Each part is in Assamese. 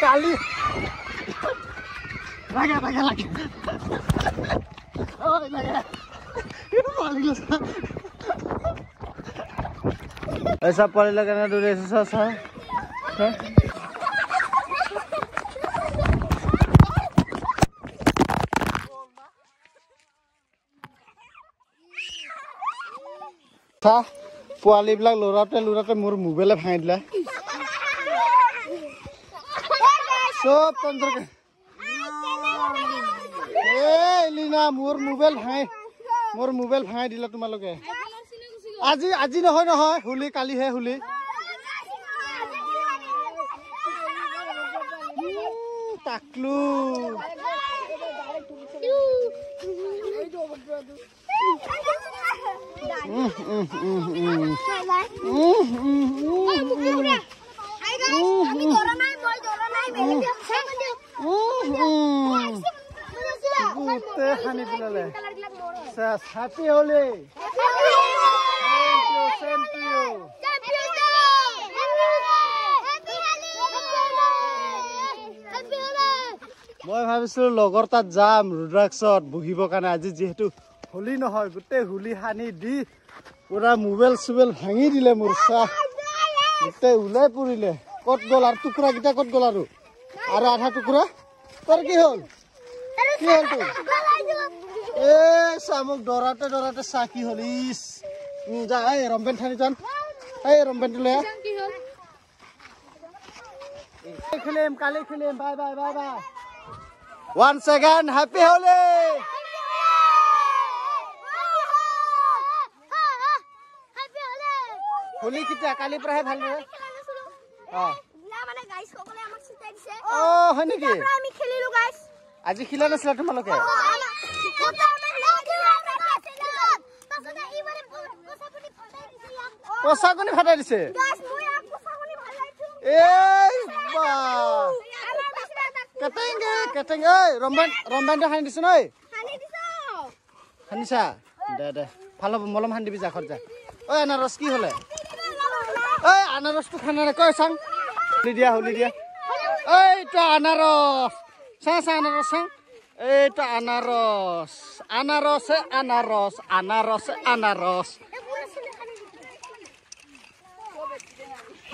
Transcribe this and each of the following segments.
কালি লাগে লাগে লাগে ঐ লাগে এটা পালি গেছে ऐसा पाली लगाना दूर ऐसा सा था পোৱালি বিলাক লৰাতে মোৰ মোবাইলে ভাঙি দিলা সব তন্ত্ৰ লিনা মোৰ মোবাইল ভাঙি দিলা তোমালোকে আজি নহয় হুলি কালিহে হুলি টাকলু happy Holi. Same to you. মই ভাবিছিলো লগৰ তাত যাম ৰুদ্ৰাক্ষত বহিবৰ কাৰণে আজি যেহেতু হোলি নহয় গোটেই হোলি হানি দি পুৰা মোবাইল সুবেল ভাঙি দিলে মোৰ চাহ গোটেই উলাই পৰিলে কত গল আৰু টুকুৰা কিটা কত গল আৰু আধা টুকুৰা তোৰ কি হল তোৰ এ সামুক ডৰাতে সাকি হলিস যা এই ৰম্বেন থানি যান এই ৰম্বেন তুলে খেলিম কালি খেলিম bye bye bye bye once again happy Holi Holi কিটা কালি প্ৰায় ভাল ৰে না মানে গাইস সকলে আমাক চিতাই দিছে ও হয় নেকি আমি খেলিলো গাইস আজি খেলা নাছিল তোমালোকে কোসাগুনি ফাটাই দিছে এই বা কেটেং এই ৰম্বান হানি দিছ নই হানিছা দে ভাল হ'ব মলম হানি দিবি যা খৰ যা ঐ আনাৰস কি হলে ঐ আনাৰসটো খানা নে কই চাং হোলি দিয়া এইটো আনাৰস চা আনাৰস চাং এইটো আনাৰস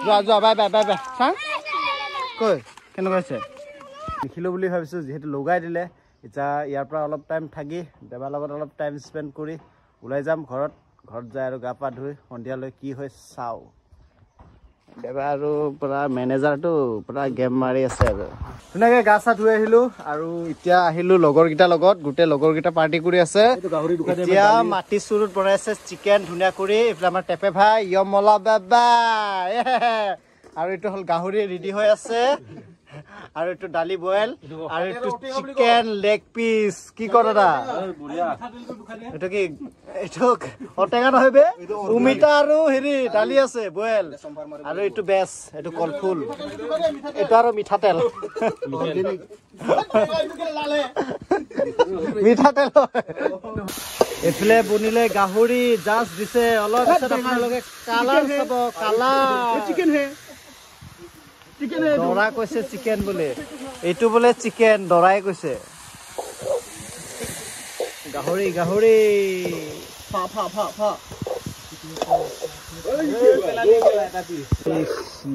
যোৱা বাই চাং কৈ কেনেকুৱা হৈছে লিখিলো বুলি ভাবিছো যেহেতু লগাই দিলে এতিয়া ইয়াৰ পৰা অলপ টাইম থাকি দেৱাৰ লগত অলপ টাইম স্পেণ্ড কৰি ওলাই যাম ঘৰত যায় আৰু গা পা ধুই সন্ধিয়ালৈ কি হয় চাও দেৱা আৰু পুৰা মেনেজাৰটো পুৰা গেম মাৰি আছে আৰু ধুনীয়াকে গা চা ধুই আহিলো আৰু এতিয়া আহিলো লগৰকেইটাৰ লগত গোটেই লগৰকেইটা পাৰ্টি কৰি আছে এতিয়া মাটি চুৰুত বনাইছে চিকেন ধুনীয়া কৰি এইফালে আমাৰ টেপে ভাই য়মলা বাবা আৰু এইটো হল গাহৰি ৰেডি হৈ আছে আৰু এইটো ডালি বয়েল আৰু এইটো চিকেন লেগ পিস কি কৰে দাদা এইটো কি এইটো অটেঙা নহয় বে উমিতা আৰু হেৰি ডালি আছে বয়েল আৰু এইটো বেছ এইটো কলফুল এইটো আৰু মিঠাতেল এইফালে বনিলে গাহৰি জাজ দিছে অলপ আপোনালোকে কালাৰ চাব কালাৰ চিকেন হে দৰা কৈছে চিকেন বোলে এইটো বোলে চিকেন দৰাই কৈছে গাহৰি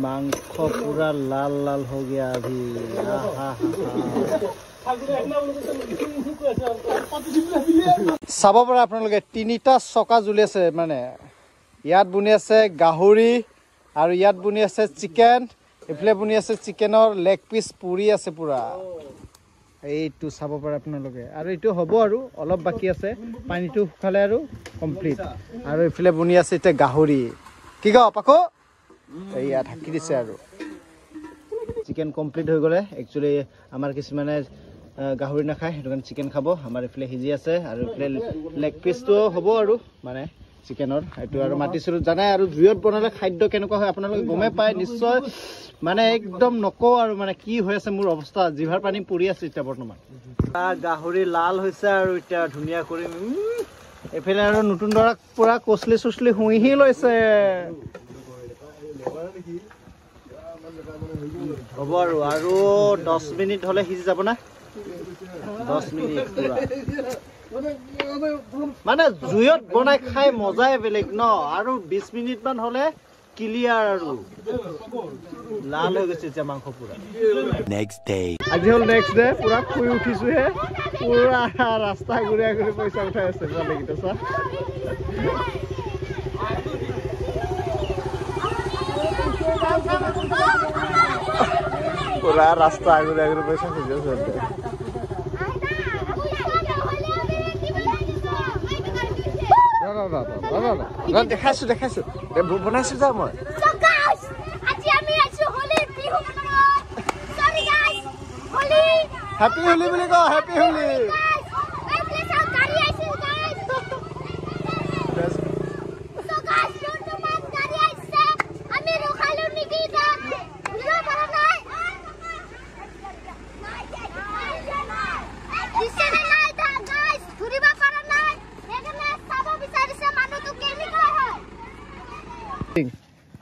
মাংস পুৰা লাল हो गया अभी চাব পৰা আপোনালোকে তিনিটা চকা জ্বলি আছে মানে ইয়াত বনি আছে গাহৰি আৰু ইয়াত বনি আছে চিকেন ইফালে বনি আছে চিকেনৰ লেগ পিস পুৰি আছে পুৰা এইটো চাব পৰা আপোনালোকে আৰু এইটো হ'ব আৰু অলপ বাকি আছে পানীটো শুকালে আৰু কমপ্লিট আৰু ইফালে বনি আছে এটা গাহৰি কি গাও পাকো এইয়া ঢাকি দিছে আৰু চিকেন কমপ্লিট হৈ গলে একচুয়ালি আমাৰ কিছুমানে গাহৰি নাখায় সেইটো কাৰণে চিকেন খাব আমাৰ ইফালে হিজি আছে আৰু ইফালে লেগ পিসটো হ'ব আৰু মানে চিকেনৰ এইটো আৰু মাটি চুৰুত জানাই আৰু জুইত বনালে খাদ্য কেনেকুৱা হয় আপোনালোকে গমে পায় নিশ্চয় মানে একদম নকও আৰু মানে কি হৈ আছে মোৰ অৱস্থা জিভাৰ পানী পৰি আছে এতিয়া বৰ্তমান গাহৰি লাল হৈছে আৰু এতিয়া ধুনীয়া কৰি এফালে আৰু নতুন দৰা পুৰা কসলি সুসলি হুইহি লৈছে হ'ব আৰু 10 মিনিট হ'লে সিজি যাব না 10 মিনিট পুৰা মানে জুইত বনাই খাই মজাই বেলেগ ন আৰু 20 মিনিট মান হ'লে ক্লিয়াৰ আৰু লাল হৈ গৈছে যে মাংস পুৰা নেক্সট ডে আজি হ'ল নেক্সট ডে পুৰা শুই উঠিছো হে পুৰা ৰাস্তা ঘূৰি ঘূৰি পইচা উঠাই আছে ভালে কিটা চা পুৰা ৰাস্তা ঘূৰি ঘূৰি পইচা খুজি আছে দেখাইছো বনাইছো যা মই হেপী হোলি বুলি কওঁ হেপী হোলি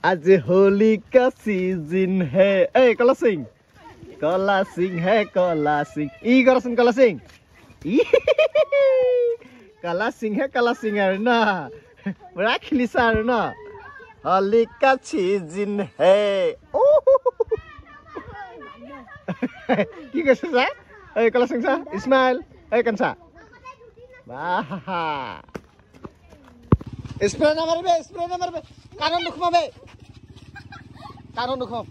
आज होली का सीजन है ए कला सिंह है कला सिंह ई करसन कला सिंह है कला सिंह है ना बड़ा खिलिसा है ना होली का सीजन है ओ की कैसे सा ए कला सिंह सा इस्माइल ए कंसा वाह स्प्रे ना मारबे कानन दुखमाबे कानन दुखम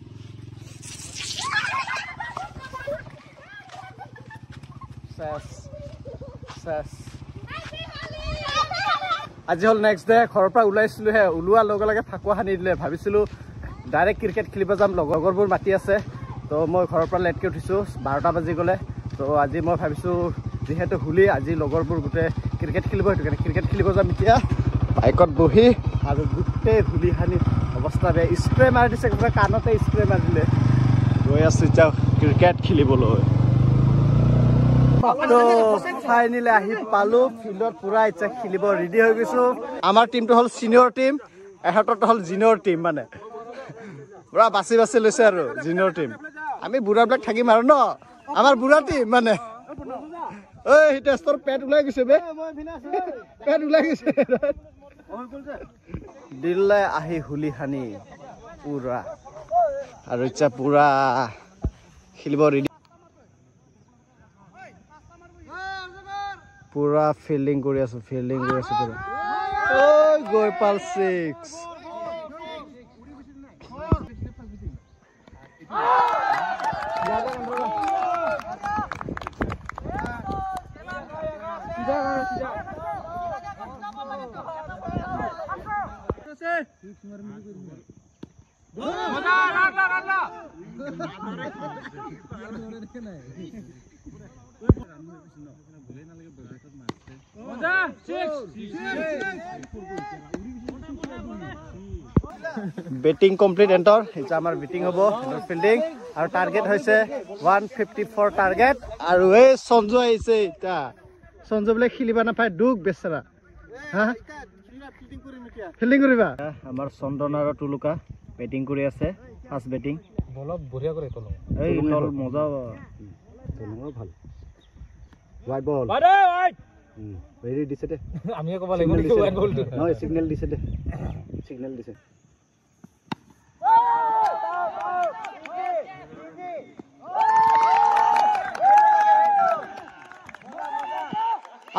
আজি হল নেক্সট ডে ঘৰৰ পৰা ওলাইছিলো হে ওলোৱাৰ লগে লগে ফাকুৱা হানি দিলে ভাবিছিলো ডাইৰেক্ট ক্ৰিকেট খেলিব যাম লগৰবোৰ মাতি আছে তো মই ঘৰৰ পৰা লেটকে উঠিছো 12টা বাজি গলে তো আজি মই ভাবিছো যেহেতু হোলি আজি লগৰবোৰ গোটে ক্ৰিকেট খেলিব হেতু কাৰণে ক্ৰিকেট খেলিব যাম এতিয়া বাইকত বহি আৰু গোটেই ধুলি হানি অৱস্থা বেয়া স্প্ৰে মাৰি দিছে পুৰা কাণতে স্প্ৰে মাৰি দিলে গৈ আছো এতিয়া ক্ৰিকেট খেলিবলৈ তো ফাইনেলি আহি পালো ফিল্ডত পুৰা ইচ্ছা খেলিব ৰেডি হৈ গৈছো আমাৰ টিমটো হ'ল সিনিয়ৰ টিম এহঁতৰটো হ'ল জুনিয়ৰ টিম মানে পুৰা বাছি বাছি লৈছে আৰু জুনিয়ৰ টিম আমি বুঢ়াবিলাক থাকিম আৰু ন আমাৰ বুঢ়া টিম মানে ঐ টেষ্টৰ পেট ওলাই গৈছে বে পেট ওলাই গৈছে দিল্লে আহি হুলি হানি পুৰা আৰু ইচ্ছা পুৰা খেলিব ৰেডি পুৰা ফিল্ডিং কৰি আছো পুৰা ঐ গৈ পাল 6 বেটিং কমপ্লিট এন্টাৰ এটা আমাৰ বেটিং হ'ব ফিল্ডিং আৰু টাৰ্গেট হৈছে 154 টাৰ্গেট আৰু এই সঞ্জু আহিছে এটা সঞ্জু বলে খেলিবা না পায় দুখ বেচৰা হা ফিল্ডিং কৰিবা আমাৰ চন্দন আৰু টুলুকা বেটিং কৰি আছে ফাৰ্স্ট বেটিং বলক বঢ়িয়া কৰে তলং এই তল মজা তলং ভাল ওয়াইড বল ওয়াইড ভেৰি দিছে দে আমি ক'ব লাগিব ওয়াইড বল নহয় সিগনেল দিছে দে সিগনেল দিছে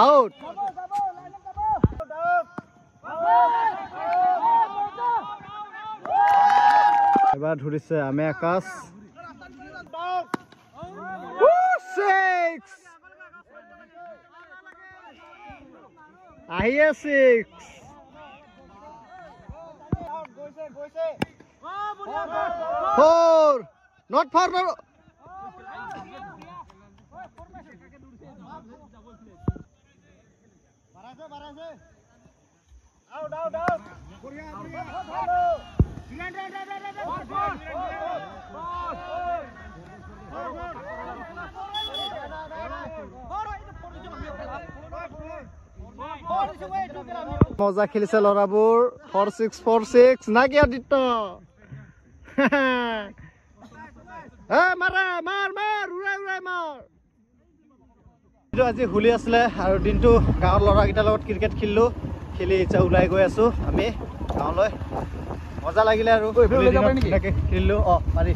out এবাৰ ধৰিছে আমি আকাশ 6 আহিয়ে 6 4 not far no out মজা খেলিছে লৰাবোৰ 4646 না কি আদিত্য আজি হোলী আছিলে আৰু দিনটো গাঁৱৰ ল'ৰাকেইটাৰ লগত ক্ৰিকেট খেলিলোঁ খেলি এতিয়া ওলাই গৈ আছোঁ আমি গাঁৱলৈ মজা লাগিলে আৰু খেলিলোঁ পাৰি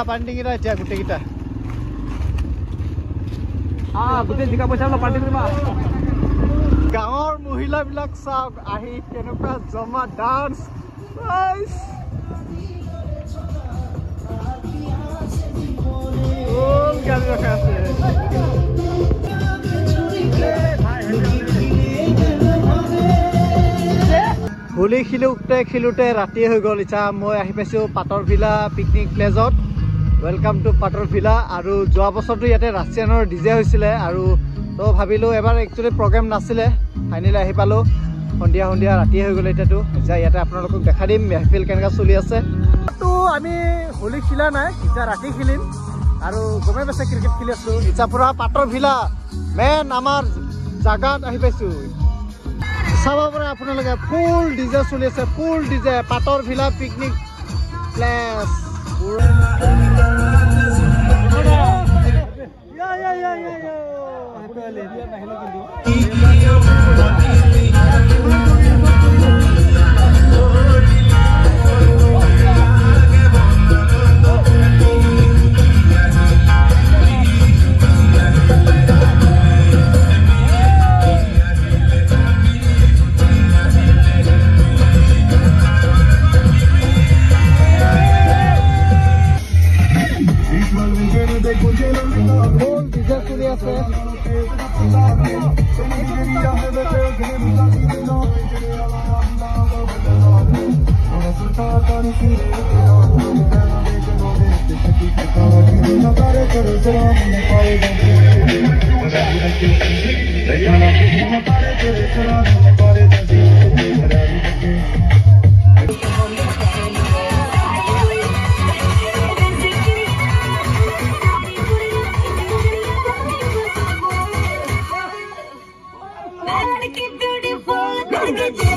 পানী টিঙিটা এতিয়া গোটেইকেইটা গাঁৱৰ মহিলাবিলাক চাওক আহি কেনেকুৱা জমা ডান্স হোলী খেলোঁতে ৰাতি হৈ গ'ল এতিয়া মই আহি পাইছোঁ পাটৰ ভিলা পিকনিক প্লেজত ৱেলকাম টু পাটৰ ভিলা আৰু যোৱা বছৰটো ইয়াতে ৰাছিয়ানৰ ডিজে হৈছিলে আৰু তো ভাবিলোঁ এবাৰ একচুৱেলি প্ৰগ্ৰেম নাছিলে ফাইনেলি আহি পালোঁ সন্ধিয়া ৰাতি হৈ গ'ল এতিয়াতো এতিয়া ইয়াতে আপোনালোকক দেখা দিম মেহফিল কেনেকৈ চলি আছে তো আমি হোলী খেলা নাই এতিয়া ৰাতি খেলিম আৰু গমে পাইছে ক্ৰিকেট খেলি আছোঁ এতিয়া পূৰা পাটৰ ভিলা মেইন আমাৰ জাগাত আহি পাইছোঁ চাব পৰা আপোনালোকে ফুল ডিজে চলি আছে ফুল ডিজে পাটৰ ভিলা পিকনিক প্লেচ beautiful.